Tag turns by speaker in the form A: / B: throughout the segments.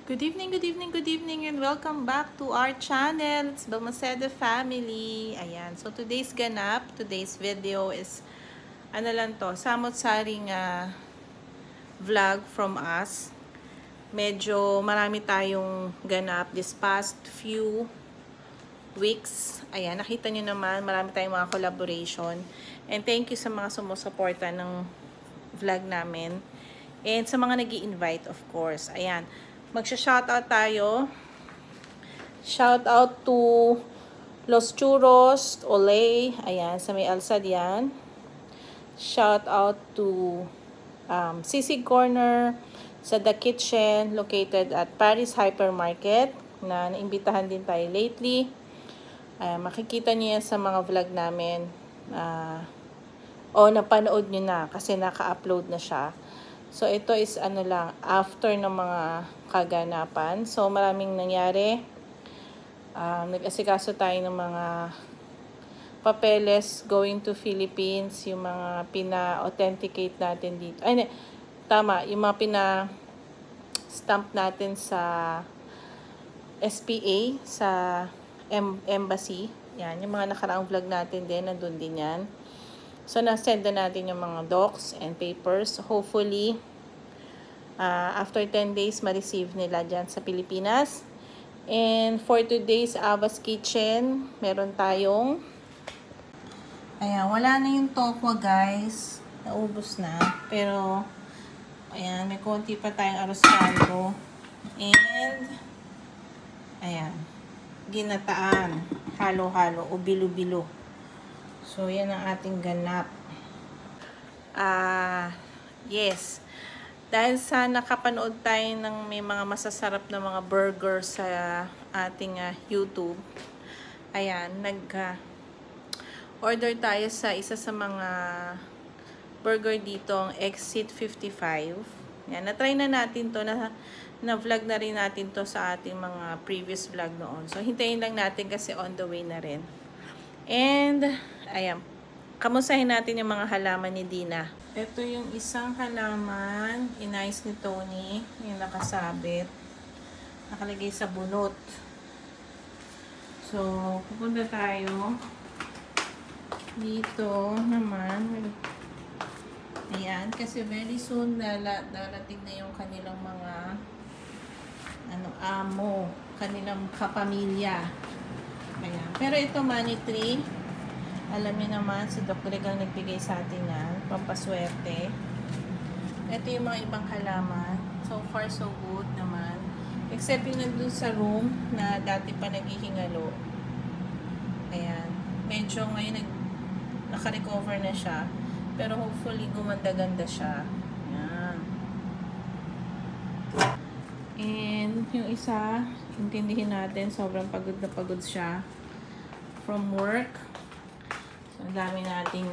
A: Good evening, good evening, good evening, and welcome back to our channel. It's Balmaceda Family. Ayan, so today's today's video is, ano lang to, samot-saring vlog from us. Medyo marami tayong ganap this past few weeks. Ayan, nakita nyo naman, marami tayong mga collaboration. And thank you sa mga sumusuporta ng vlog namin. And sa mga nag-i-invite, of course. Ayan, magsha-shoutout tayo. Shoutout to Los Churros, Olay. Ayan, sa may Alsad yan. Shoutout to Sisig Corner, sa The Kitchen, located at Paris Hypermarket, na naimbitahan din tayo lately. Makikita niyo yan sa mga vlog namin. O napanood niyo na kasi naka-upload na siya. So, ito is ano lang, after ng mga kaganapan. So, maraming nangyari. Nag-asikaso tayo ng mga papeles going to Philippines, yung mga pina-authenticate natin dito. Ay, tama, yung mga pina-stamp natin sa SPA, sa embassy. Yan, yung mga nakaraang vlog natin din, nandun din yan. So, na-send na natin yung mga docs and papers. Hopefully, after 10 days, ma-receive nila dyan sa Pilipinas. And for today's Ava's Kitchen, meron tayong, ayan, wala na yung tokwa, guys. Naubos na. Pero, ayan, may konti pa tayong arroz caldo. And, ayan, ginataan. Halo-halo o bilo-bilo. So, yan ang ating ganap. Yes. Dahil sa nakapanood tayo ng may mga masasarap na mga burger sa ating YouTube, ayan, order tayo sa isa sa mga burger dito, ang Exit 55. Yan, na-try na natin to, na-vlog na rin natin to sa ating mga previous vlog noon. So, hintayin lang natin kasi on the way na rin. And, ayan, kamustahin natin yung mga halaman ni Dina. Ito yung isang halaman, inayos ni Tony, yung nakasabit, nakalagay sa bunot. So, pupunta tayo dito naman. Ayan, kasi very soon darating na yung kanilang mga amo, kanilang kapamilya. Ayan. Pero ito, money tree. Alam niyo naman, si Doc Regal nagbigay sa atin yan. Pampaswerte. Ito yung mga ibang halaman. So far, so good naman. Except yung nandun sa room na dati pa naghihingalo. Ayan. Medyo ngayon naka-recover na siya. Pero hopefully, gumanda-ganda siya. Ayan. And yung isa, intindihin natin, sobrang pagod na pagod siya from work. So, ang dami nating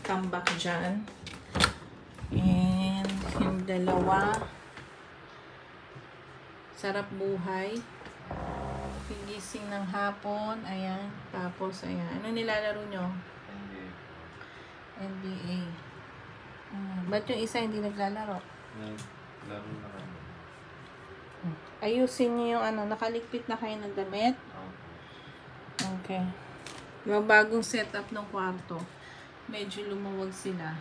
A: comeback dyan. And yung dalawa, sarap buhay. Pigising ng hapon. Ayan. Tapos, ayan. Ano nilalaro nyo? NBA. Ba't yung isa hindi naglalaro?
B: Laro na kami.
A: Ayusin niyo yung nakaligpit na kayo ng damit. Okay. Yung bagong setup ng kwarto. Medyo lumuwag sila.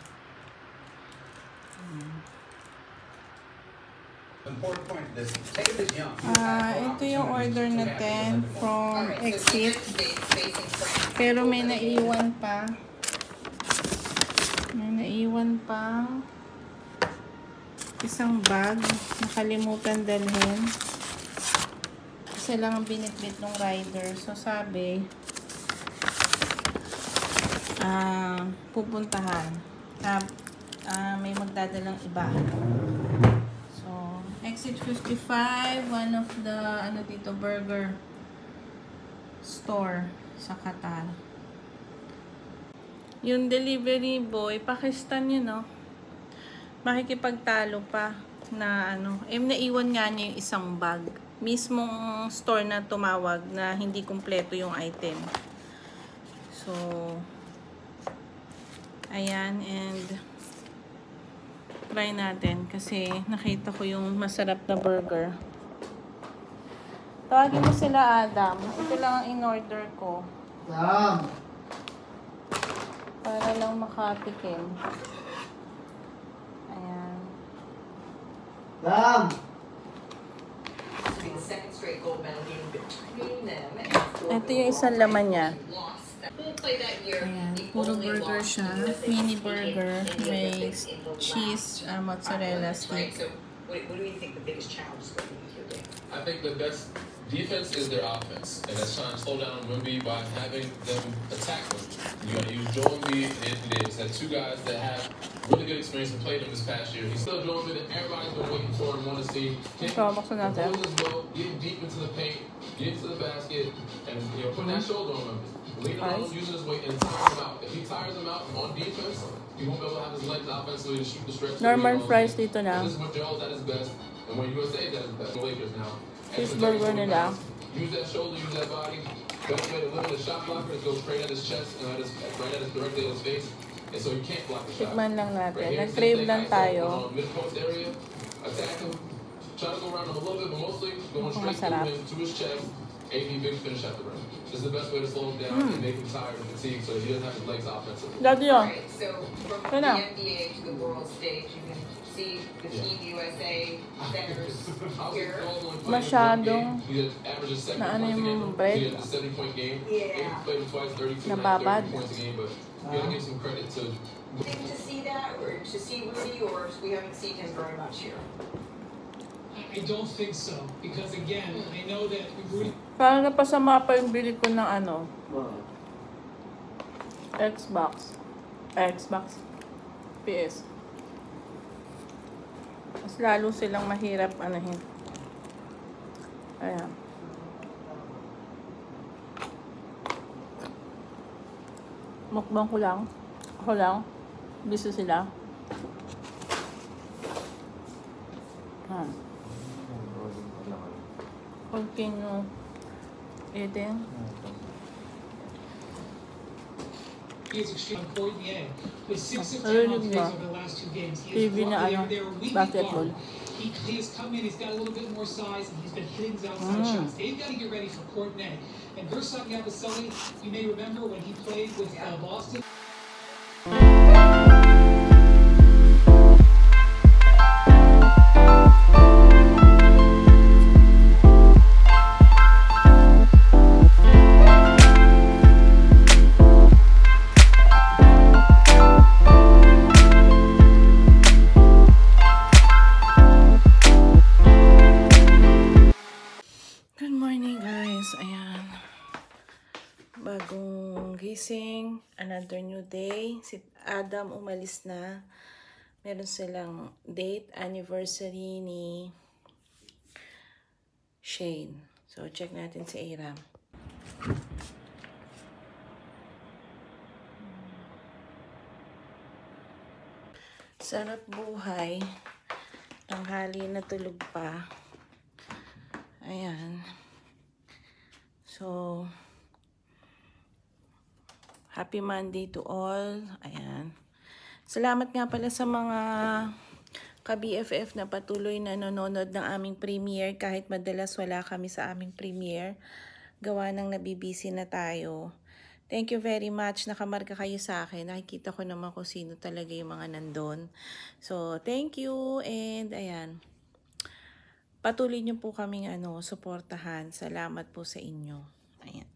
A: Ito yung order natin from Exit. Pero may naiwan pa. May naiwan pa. Isang bag. Nakalimutan dalhin. Kasi lang ang binitbit ng rider. So, sabi, pupuntahan. May magdadalang iba. So, Exit 55, one of the, dito, burger store sa Qatar. Yung delivery boy, Pakistan yun, no? Makikipagtalo pa na, naiwan nga niya yung isang bag. Mismong store na tumawag na hindi kumpleto yung item. So, ayan, and try natin kasi nakita ko yung masarap na burger. Tawagin mo sila, Adam. Ito lang ang in-order ko. Para lang makatikim. Ayan. Ito yung isang laman niya. Ayan. Puro burger siya. Mini burger. May cheese, mozzarella stick.
C: What do you think the biggest challenge is going to be here, Dave?
B: I think the best defense is their offense, and that's trying to slow down Wemby by having them attack them. You got to use Joel Embiid and Anthony Davis. That's two guys that have really good experience and played them this past year. He's still Joel Embiid, and everybody's been waiting for and want to see him compose his well, getting deep into the paint, getting to the basket, and putting that shoulder on Wemby. Leaning on him, using his weight, and tiring him out. If he tires him out on defense, he won't be able to have his legs offensively to shoot the stretch.
A: Normal fries dito na.
B: This is when Joel's at his best, and when USA is at his best. The Lakers now.
A: Cheeseburger nila.
B: Use that shoulder, use that body. Best way to limit the shot blocker is go straight at his chest and directly at his face. And so you can't block the shot.
A: Tikman lang natin. Nag-crave lang tayo.
B: Mid-post area, attack him. Try to go around him a little bit, but mostly going straight to his chest. AD big finish at the rim. This is the best way to slow him down and make him tired and fatigued so he doesn't have his legs offensively.
A: Dati yun.
C: Right, so from the NBA to the world stage, you can see the Team USA centers here.
A: Masyadong na ano yung bread. Nababad.
C: To see that, or to see Rudy, or we haven't seen him very much here?
D: I don't think so, because again, I know that Rudy...
A: Parang napasama pa yung bili ko ng ano. Xbox. PS. Mas lalo silang mahirap anahin. Ayan. Mukbang ko lang. Ako lang. Busy sila. Continue eating.
D: He is extremely important, with 6 of 10 on threes over the last 2 games. He is
A: basketball.
D: He has come in, he's got a little bit more size, and he's been hitting his outside shots. They've got to get ready for Courtney. And Gersson Yabusele, you may remember when he played with Boston.
A: Bagong gising, another new day. Si Adam umalis na. Meron silang date, anniversary ni Shane. So, check natin si Aram. Sarap buhay. Tanghali na tulog pa. Ayan. So, happy Monday to all. Ayan. Salamat nga pala sa mga ka-BFF na patuloy na nanonood ng aming premiere. Kahit madalas wala kami sa aming premiere. Gawa ng nabibisi na tayo. Thank you very much. Nakamarka kayo sa akin. Nakikita ko naman kung sino talaga yung mga nandun. So, thank you. And ayan. Patuloy nyo po kaming suportahan. Salamat po sa inyo. Ayan.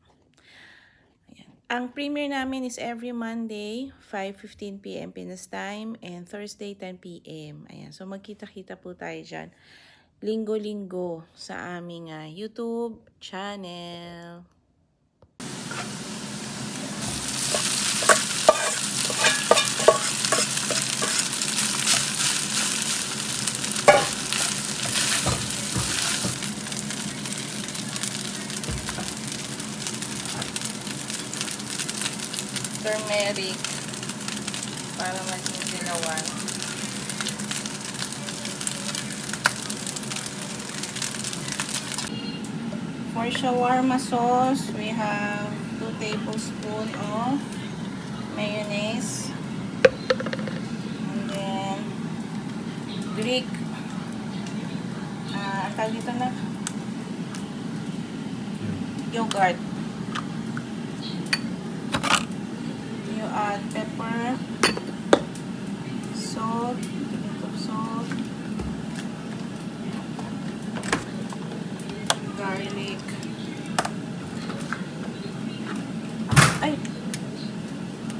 A: Ang premiere namin is every Monday, 5:15 PM Pinas time, and Thursday, 10 PM. Ayan. So, magkita-kita po tayo dyan. Linggo-linggo sa aming YouTube channel. Turmeric para maging dilawan. For shawarma sauce, we have 2 tablespoons of mayonnaise. And then Greek tawag dito na yogurt. You add pepper, salt, a bit of salt, garlic. Ay!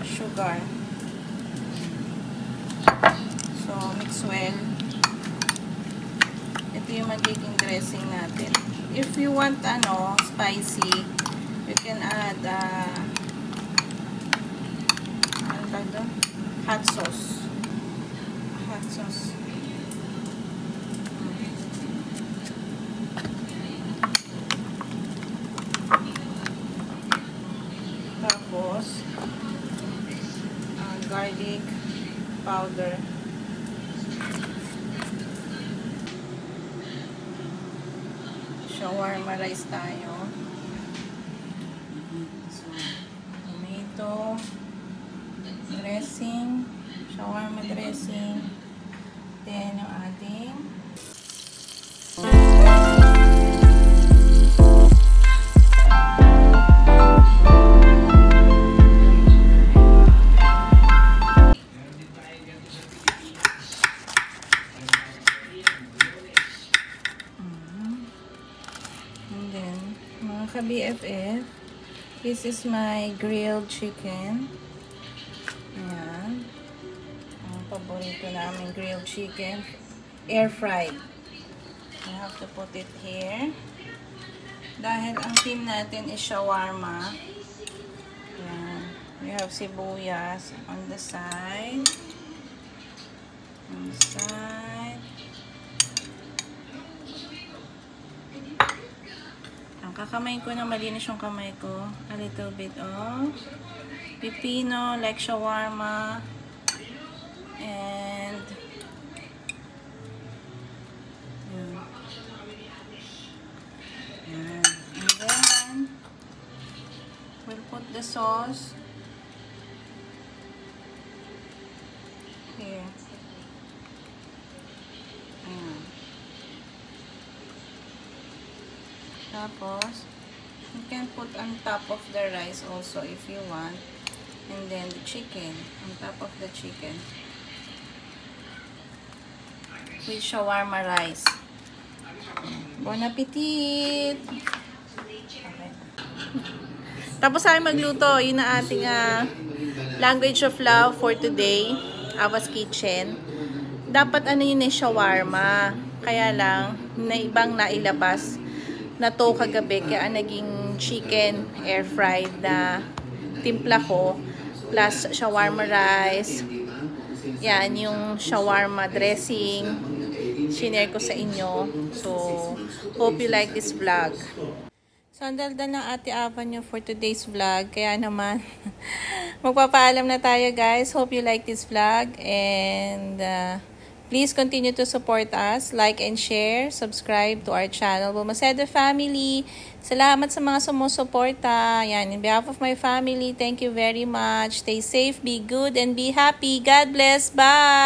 A: Sugar. So, mix well. Ito yung magiging dressing natin. If you want, spicy, you can add, hot sauce. Hot sauce. Tapos, garlic powder. Shawarma rice tayo. So, tomato dressing, shawarma dressing, then yung ating ka-BFF, this is my grilled chicken. Ayan. Ang paborito namin grilled chicken. Air fried. I have to put it here. Dahil ang team natin is shawarma. Ayan. We have sibuyas on the side. On the side. Kakamayin ko na malinis yung kamay ko. A little bit of pipino, like shawarma. And and then we'll put the sauce here. Tapos, you can put on top of the rice also if you want. And then the chicken, on top of the chicken. With shawarma rice. Bon appetit! Okay. Tapos tayo magluto. Yun na ating language of love for today. Awa's Kitchen. Dapat yun shawarma. Kaya lang, na ibang nailabas na to kagabi, kaya naging chicken air fried na timpla ko plus shawarma rice. Yan yung shawarma dressing shinare ko sa inyo. So hope you like this vlog. So ang daldal ng Ate Ava nyo for today's vlog, kaya naman magpapaalam na tayo guys. Hope you like this vlog and please continue to support us, like and share, subscribe to our channel, Bumasedo Family. Salamat sa mga sumusuporta. Yan, in behalf of my family, thank you very much. Stay safe, be good, and be happy. God bless. Bye!